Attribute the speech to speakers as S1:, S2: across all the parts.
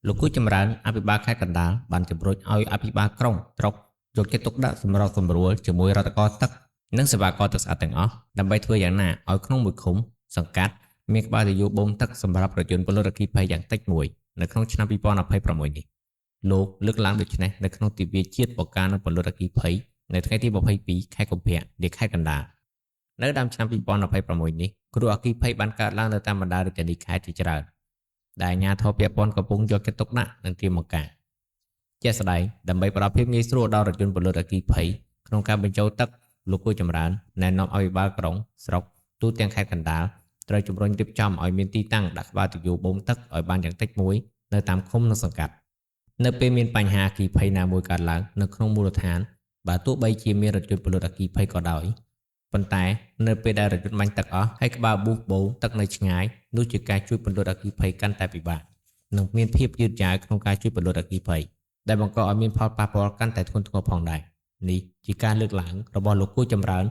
S1: លោកគូចម្រើនអភិបាលខេត្តកណ្ដាលបានជំរុញឲ្យអភិបាលក្រុងត្រុកយកចិត្តទុកដាក់សម្របសម្រួលជាមួយរដ្ឋបាលទឹកនិងសេវាករទឹកស្អាតទាំងអស់ដើម្បីធ្វើយ៉ាងណាឲ្យក្នុងមួយឃុំសង្កាត់មានក្បាលទយោបូមទឹកសម្រាប់ប្រជាជនពលរដ្ឋអគ្គិភ័យយ៉ាងតិចមួយនៅក្នុងឆ្នាំ2026នេះលោកលើកឡើងដូចនេះនៅក្នុងទិវាជាតិបកានិងពលរដ្ឋអគ្គិភ័យនៅថ្ងៃទី22ខែកុម្ភៈនៃខេត្តកណ្ដាលនៅដើមឆ្នាំ2026នេះគ្រោះអគ្គិភ័យបានកើតឡើងនៅតាមបណ្ដារាជធានីខេត្តជាច្រើនដែលអាជ្ញាធរពាក់ព័ន្ធកំពុងយកចិត្តទុកដាក់និងត្រៀមបង្ការជាក់ស្ដែងដើម្បីផ្ដល់ភាពងាយស្រួលដល់ប្រជាជនពលរដ្ឋអគ្គិភ័យក្នុងការបញ្ចូលទឹកលោកគួរចម្រើនណែនាំអភិបាលក្រុងស្រុកទូទាំងខេត្តកណ្ដាលត្រូវជំរុញរៀបចំឲ្យមានទីតាំងដាក់ក្បាលទយោបូមទឹកឲ្យបានយ៉ាងតិចមួយនៅតាមឃុំនិងសង្កាត់នៅពេលមានបញ្ហាអគ្គិភ័យណាមួយកើតឡើងនៅក្នុងមូលដ្ឋានបើទោះបីជាមានរថយន្តពលរដ្ឋអគ្គិភ័យក៏ដោយប៉ុន្តែនៅពេលដែលរថយន្តបាញ់ទឹកអស់ហើយក្បាលប៊ូបូទឹកនៅឆ្ងាយនោះជាការជួយពន្លត់អគ្គិភ័យកាន់តែពិបាកនិងមានភាពយឺតយ៉ាវក្នុងការជួយពន្លត់អគ្គិភ័យដែលបង្កឲ្យមានផលប៉ះពាល់កាន់តែធ្ងន់ធ្ងរផងដែរនេះជាការលើកឡើងរបស់លោកគូចម្រើន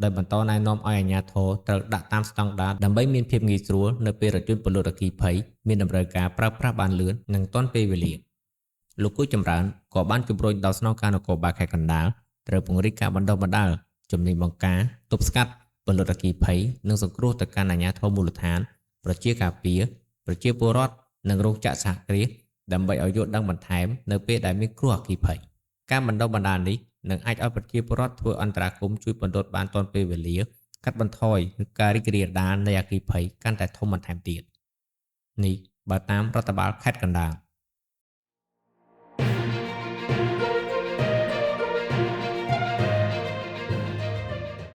S1: ដោយបន្តណែនាំឲ្យអាជ្ញាធរត្រូវដាក់តាមស្តង់ដារដើម្បីមានភាពងាយស្រួលនៅពេលរថយន្តពន្លត់អគ្គិភ័យមានតម្រូវការប្រើប្រាស់បានលឿននិងទាន់ពេលវេលាលោកគូចម្រើនក៏បានជំរុញដល់ស្នងការនគរបាលខេត្តកណ្ដាលត្រូវពង្រីកការបណ្ដុះបណ្ដាលជំនាញបង្ការទប់ស្កាត់ពន្លត់អគ្គិភ័យនិងសង្គ្រោះទៅកាន់អាជ្ញាធរមូលដ្ឋានប្រជាការពារប្រជាពលរដ្ឋនិងរោងចក្រសហគ្រាសដើម្បីឲ្យយល់ដឹងបន្ថែមនៅពេលដែលមានគ្រោះអគ្គិភ័យការបណ្ដុះបណ្ដាលនេះនឹងអាចឲ្យប្រជាពលរដ្ឋធ្វើអន្តរាគមន៍ជួយពន្លត់បានទាន់ពេលវេលាកាត់បន្ថយការរីករាលដាលនៃអគ្គិភ័យកាន់តែធំបន្ថែមទៀតនេះបើតាមរដ្ឋបាលខេត្តកណ្ដាល